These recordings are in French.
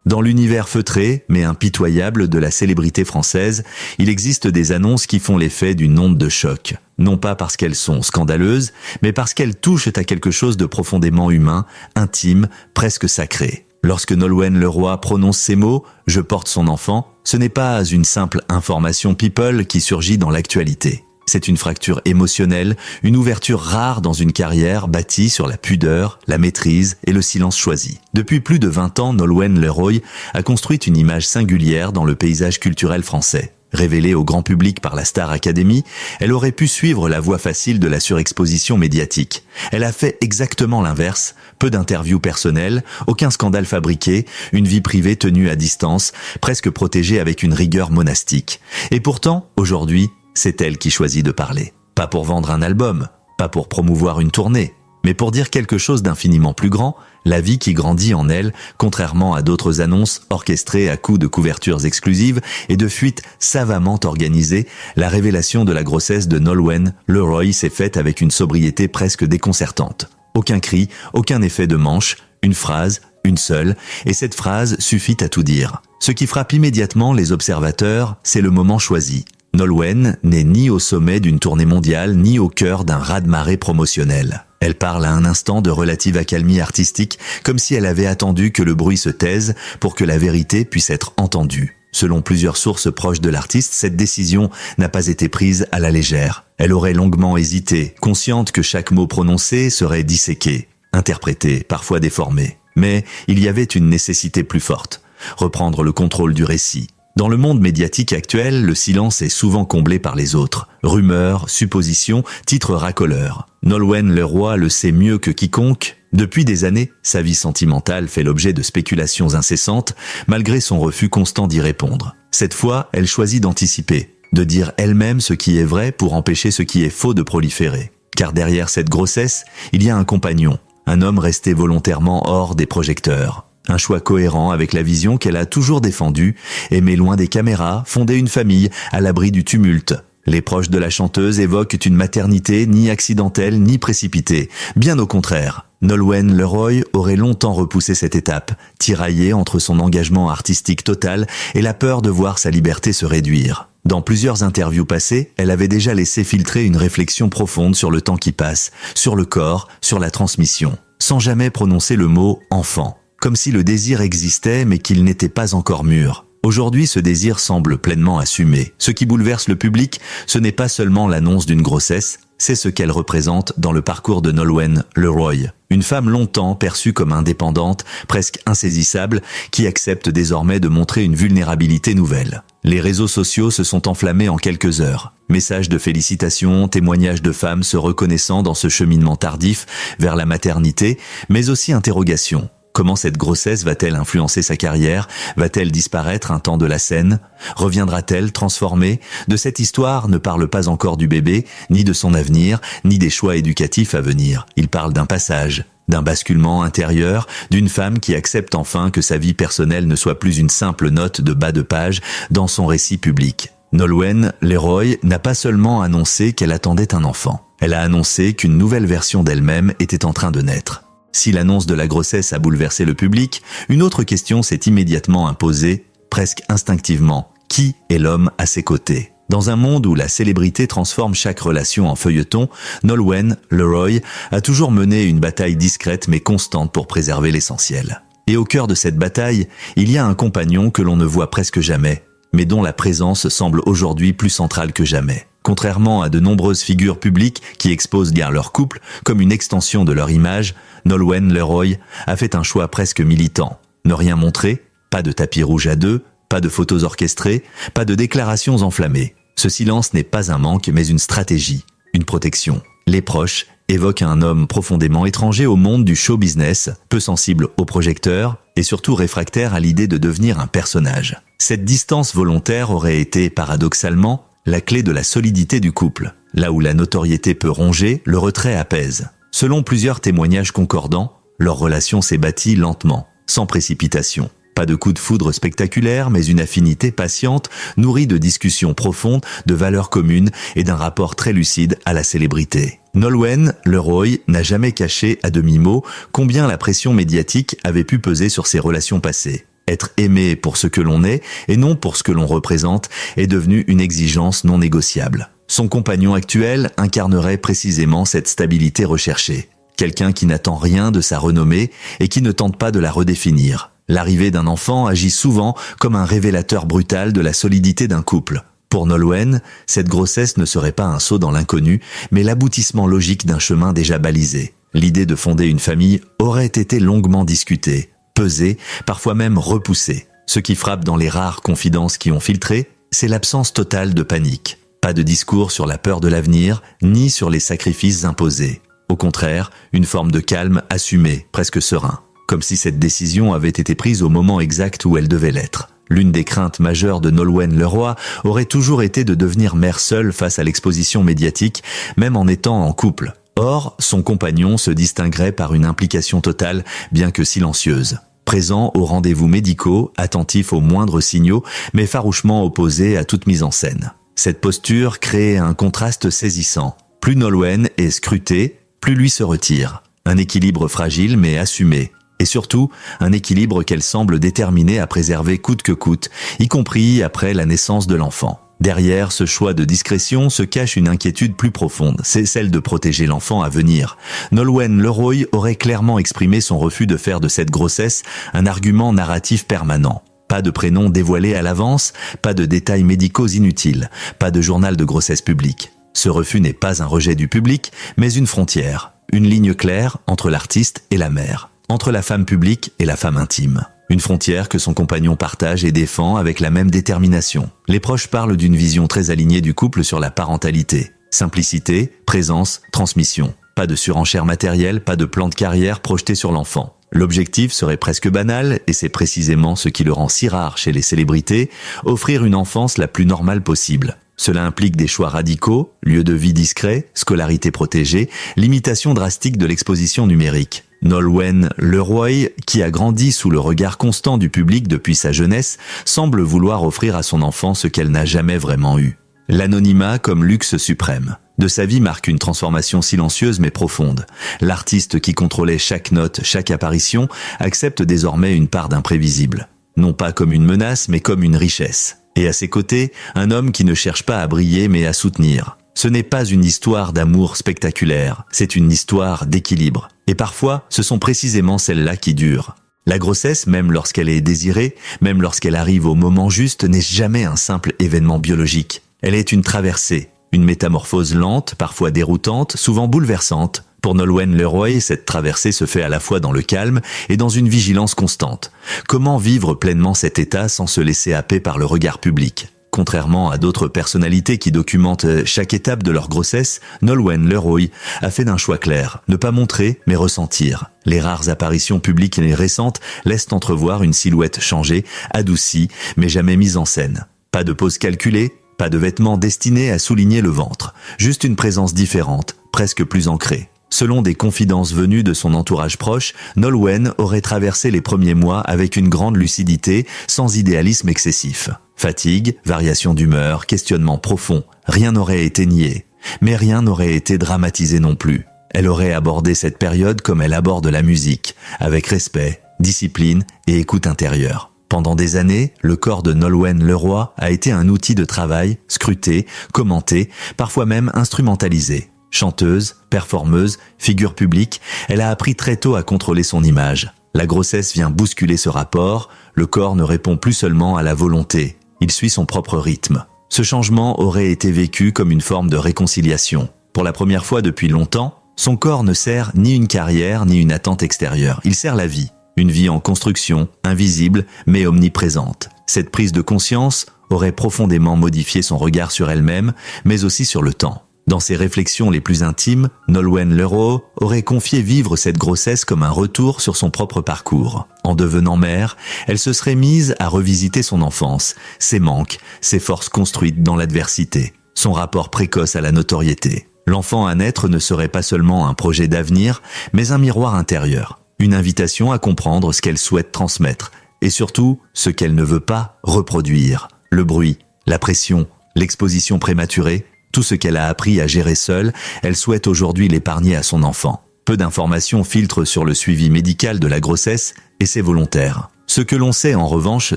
Dans l'univers feutré, mais impitoyable de la célébrité française, il existe des annonces qui font l'effet d'une onde de choc. Non pas parce qu'elles sont scandaleuses, mais parce qu'elles touchent à quelque chose de profondément humain, intime, presque sacré. Lorsque Nolwenn Leroy prononce ces mots « Je porte son enfant », ce n'est pas une simple information people qui surgit dans l'actualité. C'est une fracture émotionnelle, une ouverture rare dans une carrière bâtie sur la pudeur, la maîtrise et le silence choisi. Depuis plus de 20 ans, Nolwenn Leroy a construit une image singulière dans le paysage culturel français. Révélée au grand public par la Star Academy, elle aurait pu suivre la voie facile de la surexposition médiatique. Elle a fait exactement l'inverse, peu d'interviews personnelles, aucun scandale fabriqué, une vie privée tenue à distance, presque protégée avec une rigueur monastique. Et pourtant, aujourd'hui, c'est elle qui choisit de parler. Pas pour vendre un album, pas pour promouvoir une tournée, mais pour dire quelque chose d'infiniment plus grand, la vie qui grandit en elle, contrairement à d'autres annonces orchestrées à coups de couvertures exclusives et de fuites savamment organisées, la révélation de la grossesse de Nolwenn Leroy s'est faite avec une sobriété presque déconcertante. Aucun cri, aucun effet de manche, une phrase, une seule, et cette phrase suffit à tout dire. Ce qui frappe immédiatement les observateurs, c'est le moment choisi. Nolwenn n'est ni au sommet d'une tournée mondiale, ni au cœur d'un raz-de-marée promotionnel. Elle parle à un instant de relative accalmie artistique, comme si elle avait attendu que le bruit se taise pour que la vérité puisse être entendue. Selon plusieurs sources proches de l'artiste, cette décision n'a pas été prise à la légère. Elle aurait longuement hésité, consciente que chaque mot prononcé serait disséqué, interprété, parfois déformé. Mais il y avait une nécessité plus forte, reprendre le contrôle du récit. Dans le monde médiatique actuel, le silence est souvent comblé par les autres. Rumeurs, suppositions, titres racoleurs. Nolwenn Leroy le sait mieux que quiconque. Depuis des années, sa vie sentimentale fait l'objet de spéculations incessantes, malgré son refus constant d'y répondre. Cette fois, elle choisit d'anticiper, de dire elle-même ce qui est vrai pour empêcher ce qui est faux de proliférer. Car derrière cette grossesse, il y a un compagnon, un homme resté volontairement hors des projecteurs. Un choix cohérent avec la vision qu'elle a toujours défendue, aimer loin des caméras, fonder une famille à l'abri du tumulte. Les proches de la chanteuse évoquent une maternité ni accidentelle ni précipitée. Bien au contraire, Nolwenn Leroy aurait longtemps repoussé cette étape, tiraillée entre son engagement artistique total et la peur de voir sa liberté se réduire. Dans plusieurs interviews passées, elle avait déjà laissé filtrer une réflexion profonde sur le temps qui passe, sur le corps, sur la transmission, sans jamais prononcer le mot « enfant ». Comme si le désir existait mais qu'il n'était pas encore mûr. Aujourd'hui, ce désir semble pleinement assumé. Ce qui bouleverse le public, ce n'est pas seulement l'annonce d'une grossesse, c'est ce qu'elle représente dans le parcours de Nolwenn Leroy. Une femme longtemps perçue comme indépendante, presque insaisissable, qui accepte désormais de montrer une vulnérabilité nouvelle. Les réseaux sociaux se sont enflammés en quelques heures. Messages de félicitations, témoignages de femmes se reconnaissant dans ce cheminement tardif vers la maternité, mais aussi interrogations. Comment cette grossesse va-t-elle influencer sa carrière? Va-t-elle disparaître un temps de la scène? Reviendra-t-elle transformée? De cette histoire ne parle pas encore du bébé, ni de son avenir, ni des choix éducatifs à venir. Il parle d'un passage, d'un basculement intérieur, d'une femme qui accepte enfin que sa vie personnelle ne soit plus une simple note de bas de page dans son récit public. Nolwenn Leroy n'a pas seulement annoncé qu'elle attendait un enfant. Elle a annoncé qu'une nouvelle version d'elle-même était en train de naître. Si l'annonce de la grossesse a bouleversé le public, une autre question s'est immédiatement imposée, presque instinctivement. Qui est l'homme à ses côtés? Dans un monde où la célébrité transforme chaque relation en feuilleton, Nolwenn Leroy a toujours mené une bataille discrète mais constante pour préserver l'essentiel. Et au cœur de cette bataille, il y a un compagnon que l'on ne voit presque jamais, mais dont la présence semble aujourd'hui plus centrale que jamais. Contrairement à de nombreuses figures publiques qui exposent bien leur couple comme une extension de leur image, Nolwenn Leroy a fait un choix presque militant. Ne rien montrer, pas de tapis rouge à deux, pas de photos orchestrées, pas de déclarations enflammées. Ce silence n'est pas un manque mais une stratégie, une protection. Les proches évoquent un homme profondément étranger au monde du show business, peu sensible aux projecteurs et surtout réfractaire à l'idée de devenir un personnage. Cette distance volontaire aurait été, paradoxalement, la clé de la solidité du couple. Là où la notoriété peut ronger, le retrait apaise. Selon plusieurs témoignages concordants, leur relation s'est bâtie lentement, sans précipitation. Pas de coup de foudre spectaculaire, mais une affinité patiente, nourrie de discussions profondes, de valeurs communes et d'un rapport très lucide à la célébrité. Nolwenn Leroy n'a jamais caché à demi-mot combien la pression médiatique avait pu peser sur ses relations passées. Être aimé pour ce que l'on est et non pour ce que l'on représente est devenu une exigence non négociable. Son compagnon actuel incarnerait précisément cette stabilité recherchée. Quelqu'un qui n'attend rien de sa renommée et qui ne tente pas de la redéfinir. L'arrivée d'un enfant agit souvent comme un révélateur brutal de la solidité d'un couple. Pour Nolwenn, cette grossesse ne serait pas un saut dans l'inconnu, mais l'aboutissement logique d'un chemin déjà balisé. L'idée de fonder une famille aurait été longuement discutée, pesée, parfois même repoussée. Ce qui frappe dans les rares confidences qui ont filtré, c'est l'absence totale de panique. Pas de discours sur la peur de l'avenir, ni sur les sacrifices imposés. Au contraire, une forme de calme assumé, presque serein. Comme si cette décision avait été prise au moment exact où elle devait l'être. L'une des craintes majeures de Nolwenn Leroy aurait toujours été de devenir mère seule face à l'exposition médiatique, même en étant en couple. Or, son compagnon se distinguerait par une implication totale, bien que silencieuse. Présent aux rendez-vous médicaux, attentif aux moindres signaux, mais farouchement opposé à toute mise en scène. Cette posture crée un contraste saisissant. Plus Nolwenn est scrutée, plus lui se retire. Un équilibre fragile mais assumé. Et surtout, un équilibre qu'elle semble déterminée à préserver coûte que coûte, y compris après la naissance de l'enfant. Derrière ce choix de discrétion se cache une inquiétude plus profonde, c'est celle de protéger l'enfant à venir. Nolwenn Leroy aurait clairement exprimé son refus de faire de cette grossesse un argument narratif permanent. Pas de prénom dévoilé à l'avance, pas de détails médicaux inutiles, pas de journal de grossesse public. Ce refus n'est pas un rejet du public, mais une frontière, une ligne claire entre l'artiste et la mère. Entre la femme publique et la femme intime. Une frontière que son compagnon partage et défend avec la même détermination. Les proches parlent d'une vision très alignée du couple sur la parentalité. Simplicité, présence, transmission. Pas de surenchère matérielle, pas de plan de carrière projeté sur l'enfant. L'objectif serait presque banal, et c'est précisément ce qui le rend si rare chez les célébrités, offrir une enfance la plus normale possible. Cela implique des choix radicaux, lieu de vie discret, scolarité protégée, limitation drastique de l'exposition numérique. Nolwenn Leroy, qui a grandi sous le regard constant du public depuis sa jeunesse, semble vouloir offrir à son enfant ce qu'elle n'a jamais vraiment eu. L'anonymat comme luxe suprême. De sa vie marque une transformation silencieuse mais profonde. L'artiste qui contrôlait chaque note, chaque apparition, accepte désormais une part d'imprévisible. Non pas comme une menace, mais comme une richesse. Et à ses côtés, un homme qui ne cherche pas à briller mais à soutenir. Ce n'est pas une histoire d'amour spectaculaire, c'est une histoire d'équilibre. Et parfois, ce sont précisément celles-là qui durent. La grossesse, même lorsqu'elle est désirée, même lorsqu'elle arrive au moment juste, n'est jamais un simple événement biologique. Elle est une traversée, une métamorphose lente, parfois déroutante, souvent bouleversante. Pour Nolwenn Leroy, cette traversée se fait à la fois dans le calme et dans une vigilance constante. Comment vivre pleinement cet état sans se laisser happer par le regard public ? Contrairement à d'autres personnalités qui documentent chaque étape de leur grossesse, Nolwenn Leroy a fait d'un choix clair, ne pas montrer mais ressentir. Les rares apparitions publiques et récentes laissent entrevoir une silhouette changée, adoucie, mais jamais mise en scène. Pas de pose calculée, pas de vêtements destinés à souligner le ventre, juste une présence différente, presque plus ancrée. Selon des confidences venues de son entourage proche, Nolwenn aurait traversé les premiers mois avec une grande lucidité, sans idéalisme excessif. Fatigue, variation d'humeur, questionnement profond, rien n'aurait été nié. Mais rien n'aurait été dramatisé non plus. Elle aurait abordé cette période comme elle aborde la musique, avec respect, discipline et écoute intérieure. Pendant des années, le corps de Nolwenn Leroy a été un outil de travail, scruté, commenté, parfois même instrumentalisé. Chanteuse, performeuse, figure publique, elle a appris très tôt à contrôler son image. La grossesse vient bousculer ce rapport, le corps ne répond plus seulement à la volonté, il suit son propre rythme. Ce changement aurait été vécu comme une forme de réconciliation. Pour la première fois depuis longtemps, son corps ne sert ni une carrière ni une attente extérieure, il sert la vie. Une vie en construction, invisible mais omniprésente. Cette prise de conscience aurait profondément modifié son regard sur elle-même, mais aussi sur le temps. Dans ses réflexions les plus intimes, Nolwenn Leroy aurait confié vivre cette grossesse comme un retour sur son propre parcours. En devenant mère, elle se serait mise à revisiter son enfance, ses manques, ses forces construites dans l'adversité, son rapport précoce à la notoriété. L'enfant à naître ne serait pas seulement un projet d'avenir, mais un miroir intérieur, une invitation à comprendre ce qu'elle souhaite transmettre, et surtout ce qu'elle ne veut pas reproduire. Le bruit, la pression, l'exposition prématurée, tout ce qu'elle a appris à gérer seule, elle souhaite aujourd'hui l'épargner à son enfant. Peu d'informations filtrent sur le suivi médical de la grossesse et c'est volontaire. Ce que l'on sait en revanche,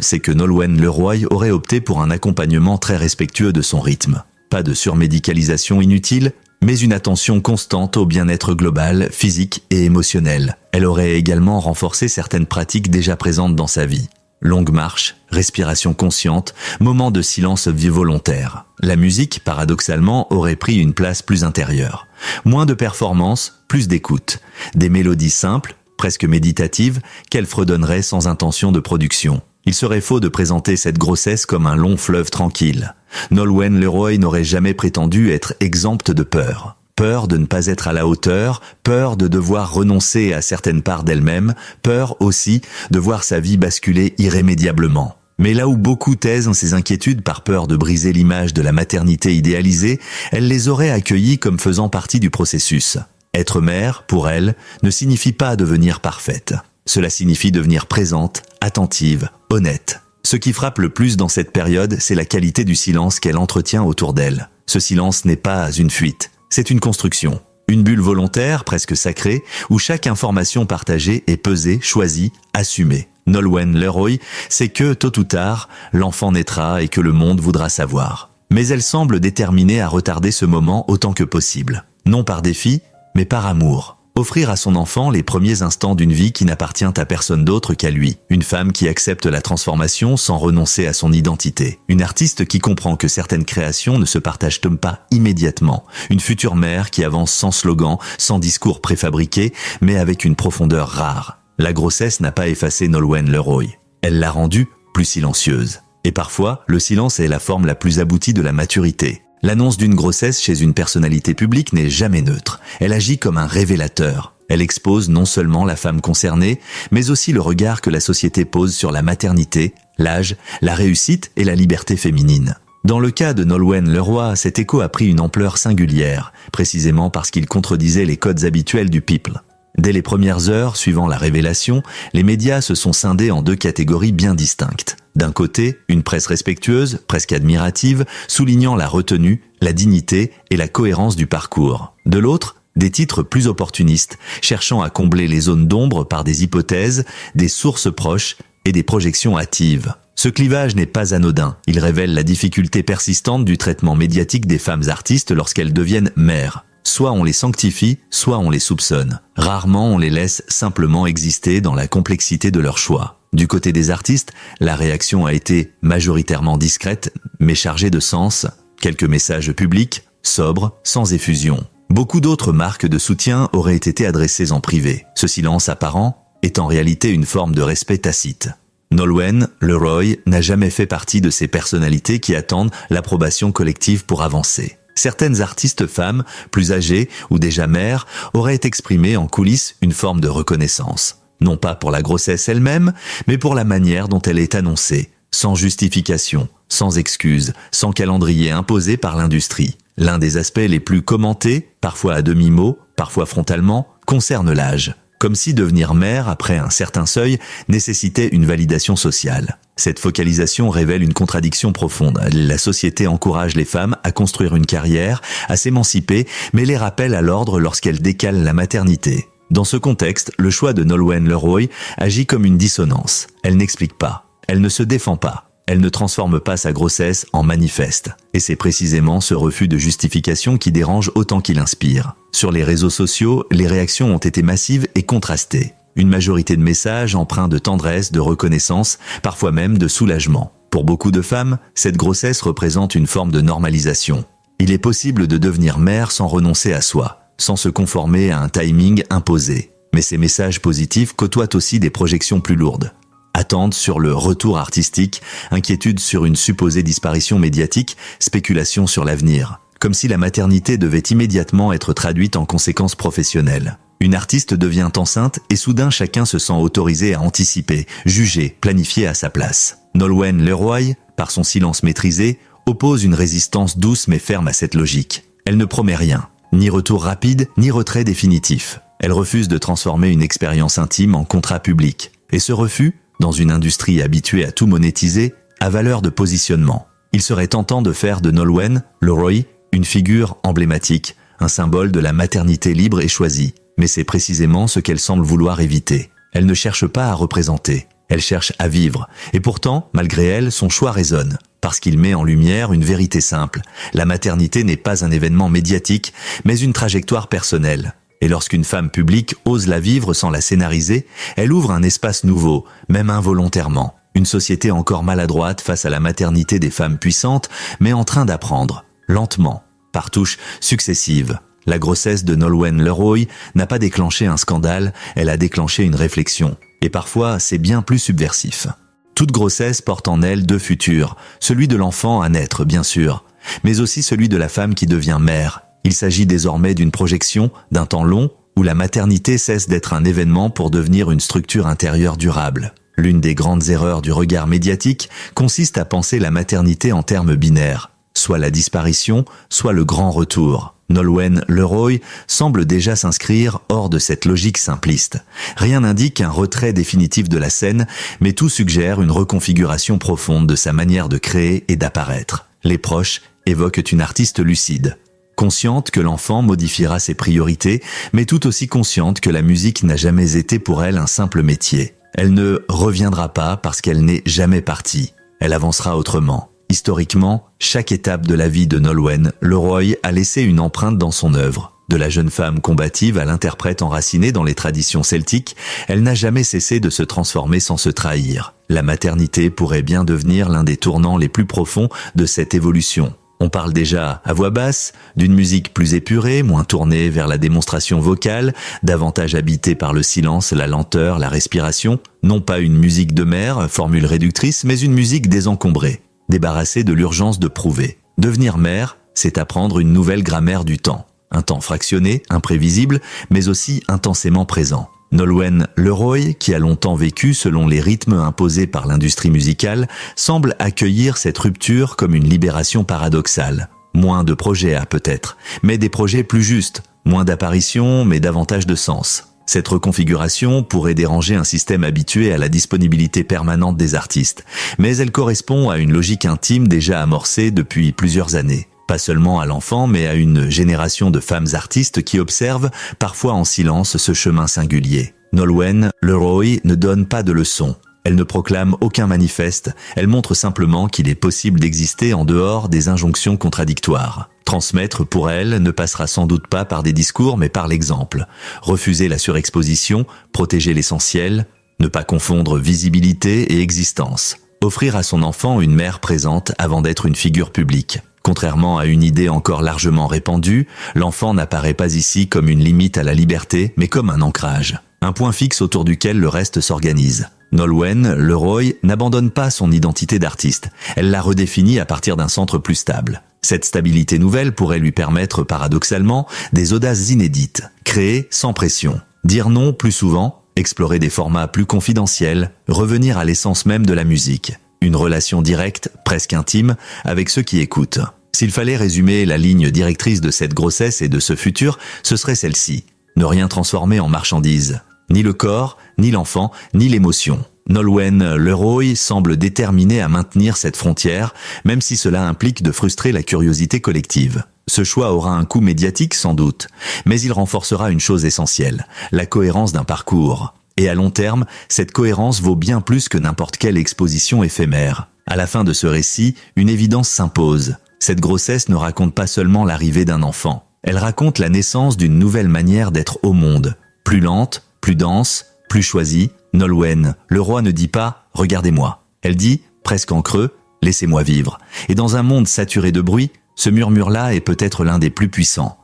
c'est que Nolwenn Leroy aurait opté pour un accompagnement très respectueux de son rythme. Pas de surmédicalisation inutile, mais une attention constante au bien-être global, physique et émotionnel. Elle aurait également renforcé certaines pratiques déjà présentes dans sa vie. Longue marche, respiration consciente, moments de silence volontaire. La musique, paradoxalement, aurait pris une place plus intérieure. Moins de performance, plus d'écoute. Des mélodies simples, presque méditatives, qu'elle fredonnerait sans intention de production. Il serait faux de présenter cette grossesse comme un long fleuve tranquille. Nolwenn Leroy n'aurait jamais prétendu être exempte de peur. Peur de ne pas être à la hauteur, peur de devoir renoncer à certaines parts d'elle-même, peur aussi de voir sa vie basculer irrémédiablement. Mais là où beaucoup taisent ses inquiétudes par peur de briser l'image de la maternité idéalisée, elle les aurait accueillies comme faisant partie du processus. Être mère, pour elle, ne signifie pas devenir parfaite. Cela signifie devenir présente, attentive, honnête. Ce qui frappe le plus dans cette période, c'est la qualité du silence qu'elle entretient autour d'elle. Ce silence n'est pas une fuite. C'est une construction, une bulle volontaire, presque sacrée, où chaque information partagée est pesée, choisie, assumée. Nolwenn Leroy sait que, tôt ou tard, l'enfant naîtra et que le monde voudra savoir. Mais elle semble déterminée à retarder ce moment autant que possible. Non par défi, mais par amour. Offrir à son enfant les premiers instants d'une vie qui n'appartient à personne d'autre qu'à lui. Une femme qui accepte la transformation sans renoncer à son identité. Une artiste qui comprend que certaines créations ne se partagent pas immédiatement. Une future mère qui avance sans slogan, sans discours préfabriqué, mais avec une profondeur rare. La grossesse n'a pas effacé Nolwenn Leroy. Elle l'a rendue plus silencieuse. Et parfois, le silence est la forme la plus aboutie de la maturité. L'annonce d'une grossesse chez une personnalité publique n'est jamais neutre. Elle agit comme un révélateur. Elle expose non seulement la femme concernée, mais aussi le regard que la société pose sur la maternité, l'âge, la réussite et la liberté féminine. Dans le cas de Nolwenn Leroy, cet écho a pris une ampleur singulière, précisément parce qu'il contredisait les codes habituels du people. Dès les premières heures suivant la révélation, les médias se sont scindés en deux catégories bien distinctes. D'un côté, une presse respectueuse, presque admirative, soulignant la retenue, la dignité et la cohérence du parcours. De l'autre, des titres plus opportunistes, cherchant à combler les zones d'ombre par des hypothèses, des sources proches et des projections hâtives. Ce clivage n'est pas anodin. Il révèle la difficulté persistante du traitement médiatique des femmes artistes lorsqu'elles deviennent mères. Soit on les sanctifie, soit on les soupçonne. Rarement on les laisse simplement exister dans la complexité de leur choix. Du côté des artistes, la réaction a été majoritairement discrète, mais chargée de sens. Quelques messages publics, sobres, sans effusion. Beaucoup d'autres marques de soutien auraient été adressées en privé. Ce silence apparent est en réalité une forme de respect tacite. Nolwenn Leroy n'a jamais fait partie de ces personnalités qui attendent l'approbation collective pour avancer. Certaines artistes femmes, plus âgées ou déjà mères, auraient exprimé en coulisses une forme de reconnaissance. Non pas pour la grossesse elle-même, mais pour la manière dont elle est annoncée, sans justification, sans excuse, sans calendrier imposé par l'industrie. L'un des aspects les plus commentés, parfois à demi-mot, parfois frontalement, concerne l'âge. Comme si devenir mère après un certain seuil nécessitait une validation sociale. Cette focalisation révèle une contradiction profonde. La société encourage les femmes à construire une carrière, à s'émanciper, mais les rappelle à l'ordre lorsqu'elles décalent la maternité. Dans ce contexte, le choix de Nolwenn Leroy agit comme une dissonance. Elle n'explique pas, elle ne se défend pas. Elle ne transforme pas sa grossesse en manifeste. Et c'est précisément ce refus de justification qui dérange autant qu'il inspire. Sur les réseaux sociaux, les réactions ont été massives et contrastées. Une majorité de messages empreints de tendresse, de reconnaissance, parfois même de soulagement. Pour beaucoup de femmes, cette grossesse représente une forme de normalisation. Il est possible de devenir mère sans renoncer à soi, sans se conformer à un timing imposé. Mais ces messages positifs côtoient aussi des projections plus lourdes. Attentes sur le retour artistique, inquiétude sur une supposée disparition médiatique, spéculation sur l'avenir. Comme si la maternité devait immédiatement être traduite en conséquences professionnelles. Une artiste devient enceinte et soudain chacun se sent autorisé à anticiper, juger, planifier à sa place. Nolwenn Leroy, par son silence maîtrisé, oppose une résistance douce mais ferme à cette logique. Elle ne promet rien, ni retour rapide, ni retrait définitif. Elle refuse de transformer une expérience intime en contrat public. Et ce refus, dans une industrie habituée à tout monétiser, a valeur de positionnement. Il serait tentant de faire de Nolwenn Leroy une figure emblématique, un symbole de la maternité libre et choisie. Mais c'est précisément ce qu'elle semble vouloir éviter. Elle ne cherche pas à représenter. Elle cherche à vivre, et pourtant, malgré elle, son choix résonne, parce qu'il met en lumière une vérité simple. La maternité n'est pas un événement médiatique, mais une trajectoire personnelle. Et lorsqu'une femme publique ose la vivre sans la scénariser, elle ouvre un espace nouveau, même involontairement. Une société encore maladroite face à la maternité des femmes puissantes, mais en train d'apprendre, lentement, par touches successives. La grossesse de Nolwenn Leroy n'a pas déclenché un scandale, elle a déclenché une réflexion. Et parfois, c'est bien plus subversif. Toute grossesse porte en elle deux futurs, celui de l'enfant à naître, bien sûr, mais aussi celui de la femme qui devient mère. Il s'agit désormais d'une projection, d'un temps long, où la maternité cesse d'être un événement pour devenir une structure intérieure durable. L'une des grandes erreurs du regard médiatique consiste à penser la maternité en termes binaires, soit la disparition, soit le grand retour. Nolwenn Leroy semble déjà s'inscrire hors de cette logique simpliste. Rien n'indique un retrait définitif de la scène, mais tout suggère une reconfiguration profonde de sa manière de créer et d'apparaître. Les proches évoquent une artiste lucide, consciente que l'enfant modifiera ses priorités, mais tout aussi consciente que la musique n'a jamais été pour elle un simple métier. Elle ne reviendra pas parce qu'elle n'est jamais partie. Elle avancera autrement. Historiquement, chaque étape de la vie de Nolwenn Leroy a laissé une empreinte dans son œuvre. De la jeune femme combative à l'interprète enracinée dans les traditions celtiques, elle n'a jamais cessé de se transformer sans se trahir. La maternité pourrait bien devenir l'un des tournants les plus profonds de cette évolution. On parle déjà à voix basse d'une musique plus épurée, moins tournée vers la démonstration vocale, davantage habitée par le silence, la lenteur, la respiration. Non pas une musique de mère, formule réductrice, mais une musique désencombrée. Débarrassée de l'urgence de prouver. Devenir mère, c'est apprendre une nouvelle grammaire du temps. Un temps fractionné, imprévisible, mais aussi intensément présent. Nolwenn Leroy, qui a longtemps vécu selon les rythmes imposés par l'industrie musicale, semble accueillir cette rupture comme une libération paradoxale. Moins de projets peut-être, mais des projets plus justes. Moins d'apparitions, mais davantage de sens. Cette reconfiguration pourrait déranger un système habitué à la disponibilité permanente des artistes, mais elle correspond à une logique intime déjà amorcée depuis plusieurs années. Pas seulement à l'enfant, mais à une génération de femmes artistes qui observent, parfois en silence, ce chemin singulier. Nolwenn Leroy ne donne pas de leçons. Elle ne proclame aucun manifeste, elle montre simplement qu'il est possible d'exister en dehors des injonctions contradictoires. Transmettre pour elle ne passera sans doute pas par des discours mais par l'exemple. Refuser la surexposition, protéger l'essentiel, ne pas confondre visibilité et existence. Offrir à son enfant une mère présente avant d'être une figure publique. Contrairement à une idée encore largement répandue, l'enfant n'apparaît pas ici comme une limite à la liberté mais comme un ancrage. Un point fixe autour duquel le reste s'organise. Nolwenn Leroy n'abandonne pas son identité d'artiste. Elle la redéfinit à partir d'un centre plus stable. Cette stabilité nouvelle pourrait lui permettre, paradoxalement, des audaces inédites, créer sans pression, dire non plus souvent, explorer des formats plus confidentiels, revenir à l'essence même de la musique. Une relation directe, presque intime, avec ceux qui écoutent. S'il fallait résumer la ligne directrice de cette grossesse et de ce futur, ce serait celle-ci. Ne rien transformer en marchandise. Ni le corps, ni l'enfant, ni l'émotion. Nolwenn Leroy semble déterminée à maintenir cette frontière, même si cela implique de frustrer la curiosité collective. Ce choix aura un coût médiatique sans doute, mais il renforcera une chose essentielle, la cohérence d'un parcours. Et à long terme, cette cohérence vaut bien plus que n'importe quelle exposition éphémère. À la fin de ce récit, une évidence s'impose. Cette grossesse ne raconte pas seulement l'arrivée d'un enfant. Elle raconte la naissance d'une nouvelle manière d'être au monde. Plus lente, plus dense, plus choisie. Nolwenn Leroy ne dit pas « regardez-moi ». Elle dit, presque en creux, « laissez-moi vivre ». Et dans un monde saturé de bruit, ce murmure-là est peut-être l'un des plus puissants.